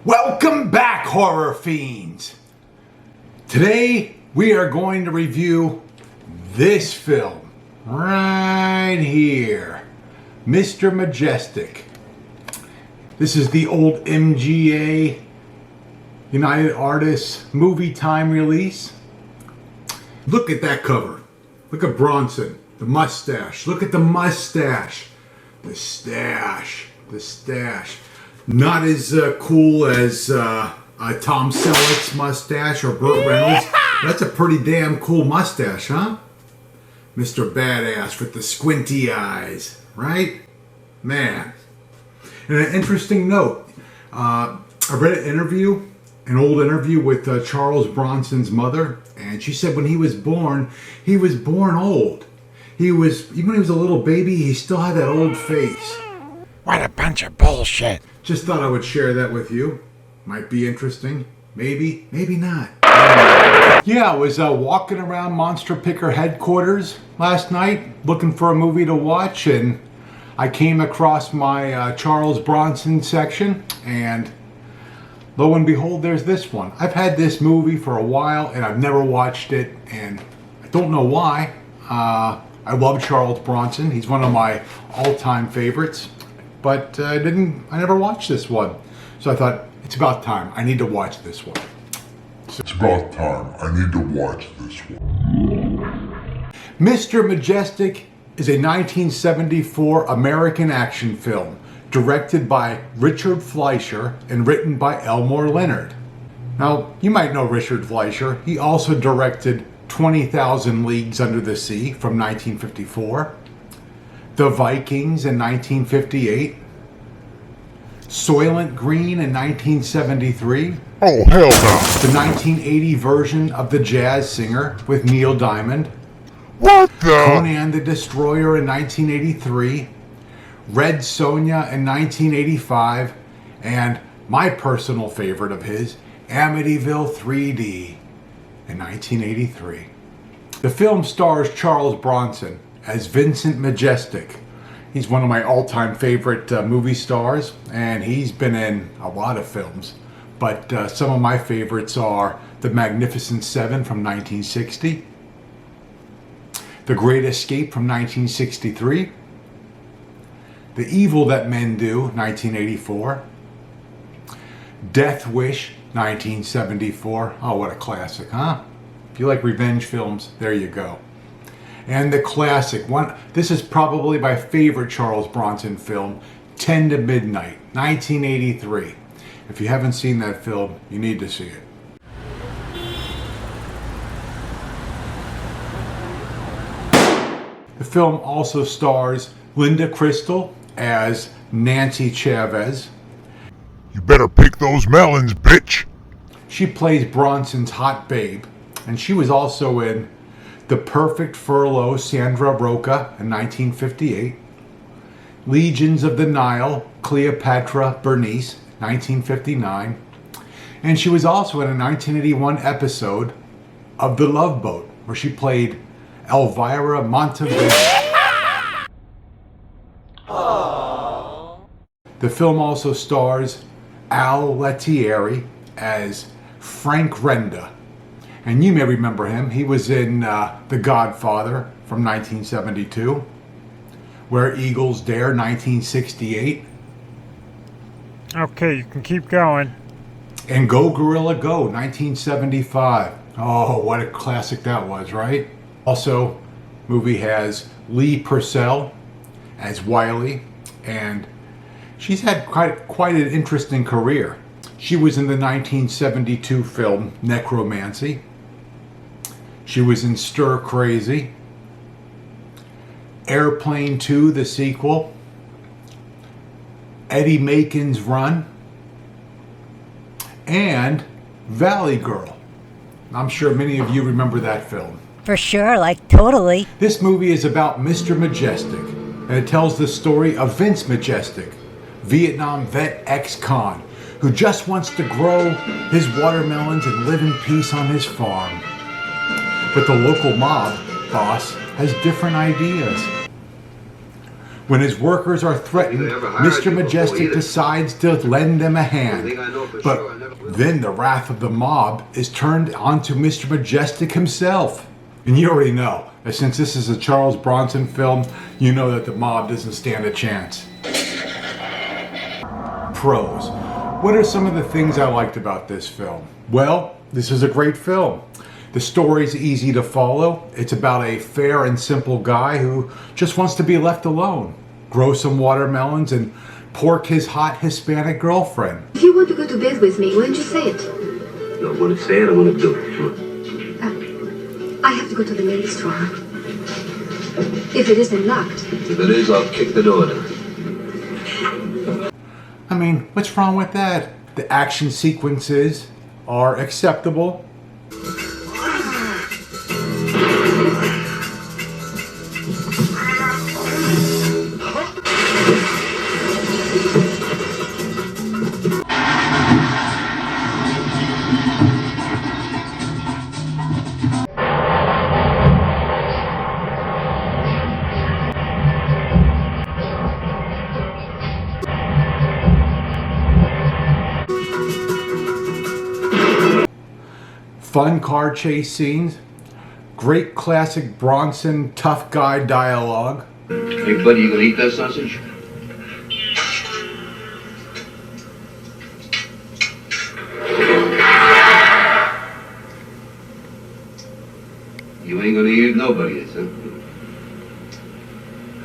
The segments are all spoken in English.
Welcome back, horror fiends! Today we are going to review this film right here, Mr. Majestyk. This is the old MGA, United Artists Movie Time release. Look at that cover. Look at Bronson, the mustache. Look at the mustache. The stash. Not as cool as Tom Selleck's mustache or Burt Reynolds. That's a pretty damn cool mustache, huh? Mr. Badass with the squinty eyes, right? Man. And an interesting note, I read an old interview with Charles Bronson's mother, and she said when he was born old. Even when he was a little baby, he still had that old face. What a bunch of bullshit. Just thought I would share that with you. Might be interesting. Maybe not. Yeah, I was walking around Monster Picker headquarters last night looking for a movie to watch, and I came across my Charles Bronson section, and lo and behold, there's this one. I've had this movie for a while and I've never watched it, and I don't know why. I love Charles Bronson. He's one of my all-time favorites. But I never watched this one. So I thought, it's about time. I need to watch this one. It's about time. I need to watch this one. Mr. Majestyk is a 1974 American action film directed by Richard Fleischer and written by Elmore Leonard. Now, you might know Richard Fleischer. He also directed 20,000 Leagues Under the Sea from 1954. The Vikings in 1958, Soylent Green in 1973. Oh, hell no. The 1980 version of The Jazz Singer with Neil Diamond. What the? Conan the Destroyer in 1983. Red Sonja in 1985. And my personal favorite of his, Amityville 3D in 1983. The film stars Charles Bronson as Vincent Majestyk. He's one of my all-time favorite movie stars, and he's been in a lot of films. But some of my favorites are The Magnificent Seven from 1960, The Great Escape from 1963, The Evil That Men Do, 1984, Death Wish, 1974. Oh, what a classic, huh? If you like revenge films, there you go. And the classic one, this is probably my favorite Charles Bronson film, 10 to Midnight, 1983. If you haven't seen that film, you need to see it. The film also stars Linda Cristal as Nancy Chavez. You better pick those melons, bitch. She plays Bronson's hot babe, and she was also in The Perfect Furlough, Sandra Roca in 1958. Legions of the Nile, Cleopatra Bernice, 1959. And she was also in a 1981 episode of The Love Boat, where she played Elvira Montevideo. The film also stars Al Lettieri as Frank Renda. And you may remember him. He was in The Godfather from 1972. Where Eagles Dare, 1968. Okay, you can keep going. And Go Gorilla Go, 1975. Oh, what a classic that was, right? Also, movie has Lee Purcell as Wiley. And she's had quite an interesting career. She was in the 1972 film Necromancy. She was in Stir Crazy, Airplane 2, the sequel, Eddie Macon's Run, and Valley Girl. I'm sure many of you remember that film. For sure, like totally. This movie is about Mr. Majestyk, and it tells the story of Vince Majestyk, Vietnam vet ex-con, who just wants to grow his watermelons and live in peace on his farm. But the local mob boss has different ideas. When his workers are threatened, Mr. Majestyk decides to lend them a hand. But then the wrath of the mob is turned onto Mr. Majestyk himself. And you already know that since this is a Charles Bronson film, you know that the mob doesn't stand a chance. Pros. What are some of the things I liked about this film? Well, this is a great film. The story's easy to follow. It's about a fair and simple guy who just wants to be left alone, grow some watermelons, and pork his hot Hispanic girlfriend. If you want to go to bed with me, why don't you say it? No, I want to say it, I want to do it. I have to go to the ladies' room. If it isn't locked. If it is, I'll kick the door down. I mean, what's wrong with that? The action sequences are acceptable. Fun car chase scenes, great classic Bronson tough guy dialogue. Hey buddy, you gonna eat that sausage? You ain't gonna eat nobody's, huh?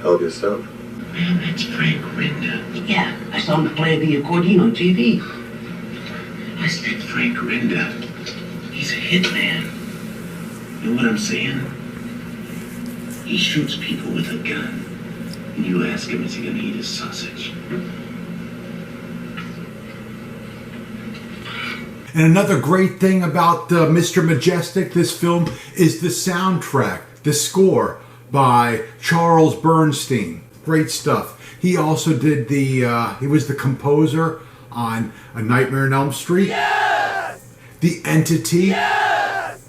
Help yourself. Man, that's Frank Rinder. Yeah, I saw him play the accordion on TV. I said Frank Rinder. He's a hitman. You know what I'm saying? He shoots people with a gun. And you ask him, is he gonna eat his sausage? And another great thing about Mr. Majestyk, this film, is the soundtrack, the score by Charles Bronson. Great stuff. He also did he was the composer on A Nightmare on Elm Street. Yes! The Entity. Yes!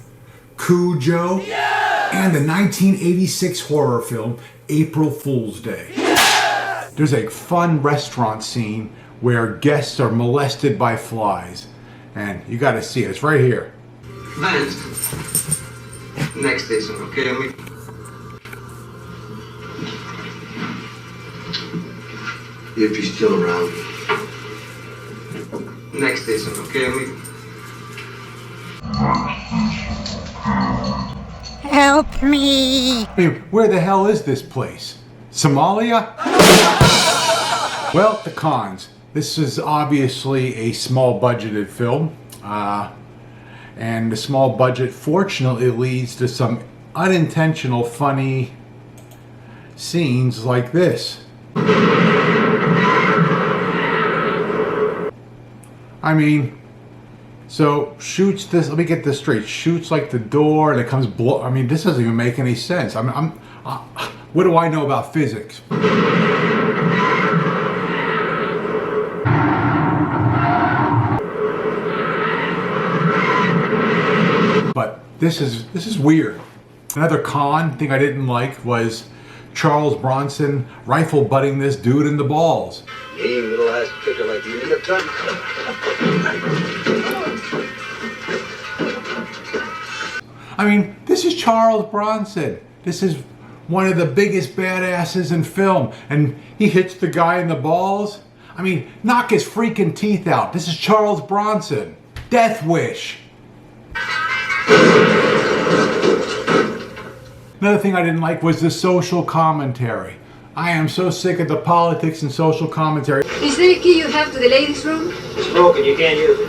Cujo. Yes! And the 1986 horror film, April Fool's Day. Yes! There's a fun restaurant scene where guests are molested by flies. And you gotta see it. It's right here. Vance. Next station, okay? If he's still around. Next station, okay? Help me! I mean, where the hell is this place? Somalia? Well, the cons. This is obviously a small budgeted film. And the small budget fortunately leads to some unintentional funny scenes like this. I mean, so shoots this, let me get this straight, shoots like the door and it comes I mean, this doesn't even make any sense. What do I know about physics? But this is weird. Another con thing I didn't like was Charles Bronson rifle butting this dude in the balls. Yeah, you little ass kicker like you in the trunk. I mean, this is Charles Bronson. This is one of the biggest badasses in film. And he hits the guy in the balls. I mean, knock his freaking teeth out. This is Charles Bronson. Death wish. Another thing I didn't like was the social commentary. I am so sick of the politics and social commentary. Is there a key you have to the ladies' room? It's broken, you can't use it.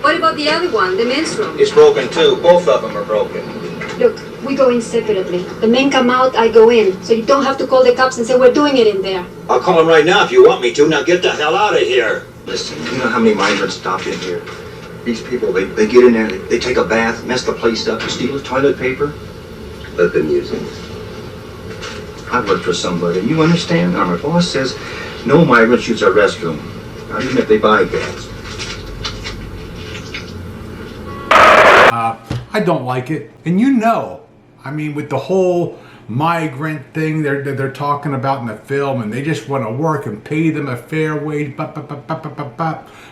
What about the other one, the men's room? It's broken too, both of them are broken. Look, we go in separately. The men come out, I go in. So you don't have to call the cops and say we're doing it in there. I'll call them right now if you want me to. Now get the hell out of here. Listen, you know how many migrants stop in here? These people, they get in there, they take a bath, mess the place up, and steal the toilet paper. Let them use it. I work for somebody, you understand? Now, my boss says no migrants use our restroom, not even if they buy gas. I don't like it. And you know, I mean, with the whole migrant thing they're talking about in the film, and they just want to work and pay them a fair wage.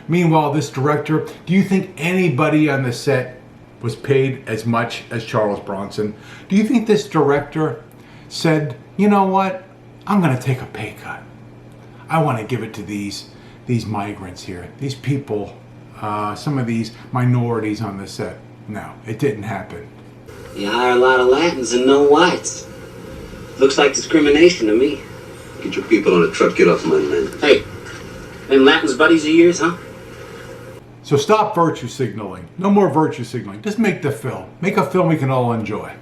Meanwhile, this director, do you think anybody on the set was paid as much as Charles Bronson? Do you think this director said, you know what, I'm going to take a pay cut. I want to give it to these migrants here, these people, some of these minorities on the set. No, it didn't happen. You hire a lot of Latins and no whites. Looks like discrimination to me. Get your people on the truck, get off my land. Hey, them Latins buddies of yours, huh? So stop virtue signaling. No more virtue signaling. Just make the film. Make a film we can all enjoy.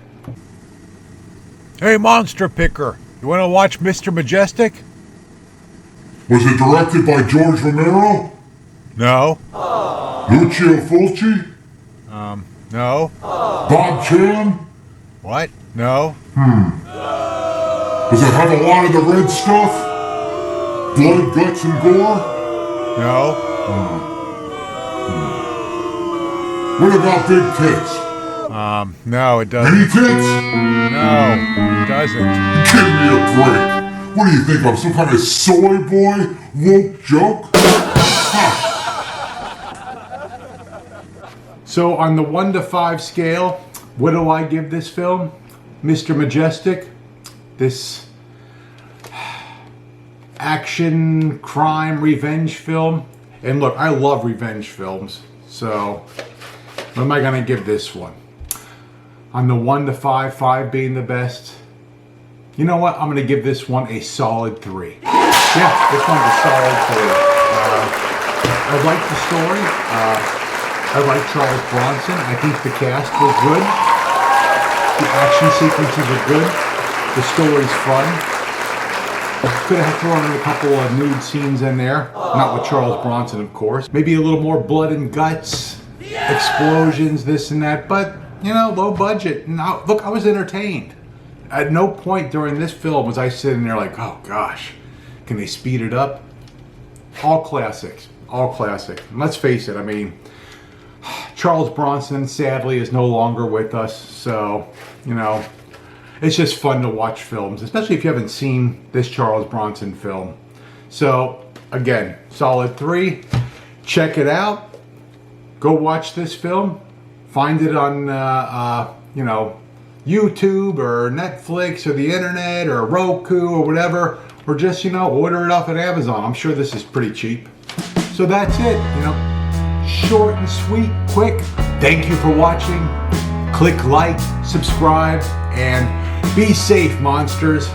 Hey, monster picker, you want to watch Mr. Majestyk? Was it directed by George Romero? No. Lucio Fulci? No. Bob Chan? What? No. Does it have a lot of the red stuff? Blood, guts, and gore? No. What about big tits? No, it doesn't. Any tits? No, it doesn't. Give me a break. What do you think, I'm some kind of soy boy? Woke joke? So on the 1 to 5 scale, what do I give this film? Mr. Majestyk, this action, crime, revenge film. And look, I love revenge films. So what am I going to give this one? On the 1 to 5, 5 being the best. You know what? I'm going to give this one a solid 3. Yeah, this one's a solid 3. I like the story. I like Charles Bronson. I think the cast was good. The action sequences are good. The story's fun. Could have thrown in a couple of nude scenes in there. Not with Charles Bronson, of course. Maybe a little more blood and guts, explosions, this and that. But, you know, low budget. Now, look, I was entertained. At no point during this film was I sitting there like, oh gosh, can they speed it up? All classics. All classic. And let's face it, I mean, Charles Bronson, sadly, is no longer with us, so, you know, it's just fun to watch films, especially if you haven't seen this Charles Bronson film. So, again, solid 3. Check it out. Go watch this film. Find it on, you know, YouTube or Netflix or the internet or Roku or whatever, or just, you know, order it off at Amazon. I'm sure this is pretty cheap. So that's it, you know. Short and sweet, quick. Thank you for watching. Click like, subscribe, and be safe, monsters.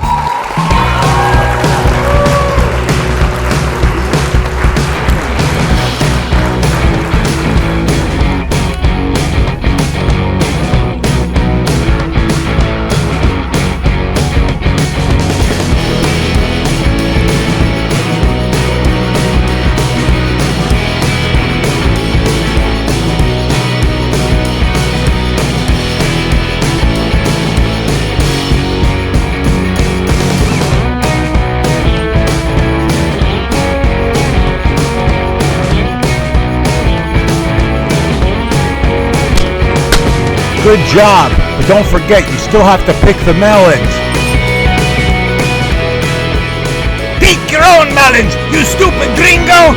Good job, but don't forget, you still have to pick the melons. Pick your own melons, you stupid gringo!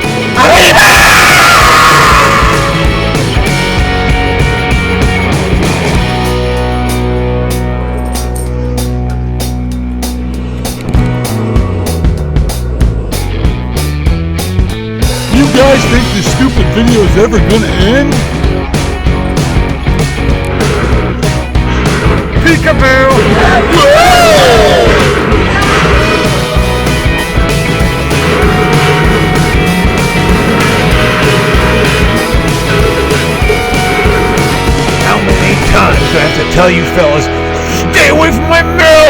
You guys think this stupid video is ever gonna end? Peekaboo! How many times do I have to tell you fellas, stay away from my melons!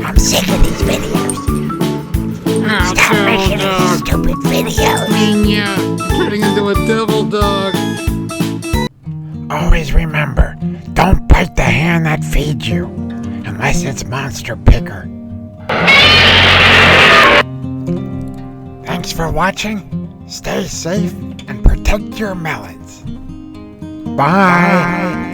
I'm sick of these videos. Stop making these stupid videos. Yeah, turning into a devil dog. Always remember, don't bite the hand that feeds you, unless it's monster picker. Thanks for watching. Stay safe and protect protect your melons. Bye.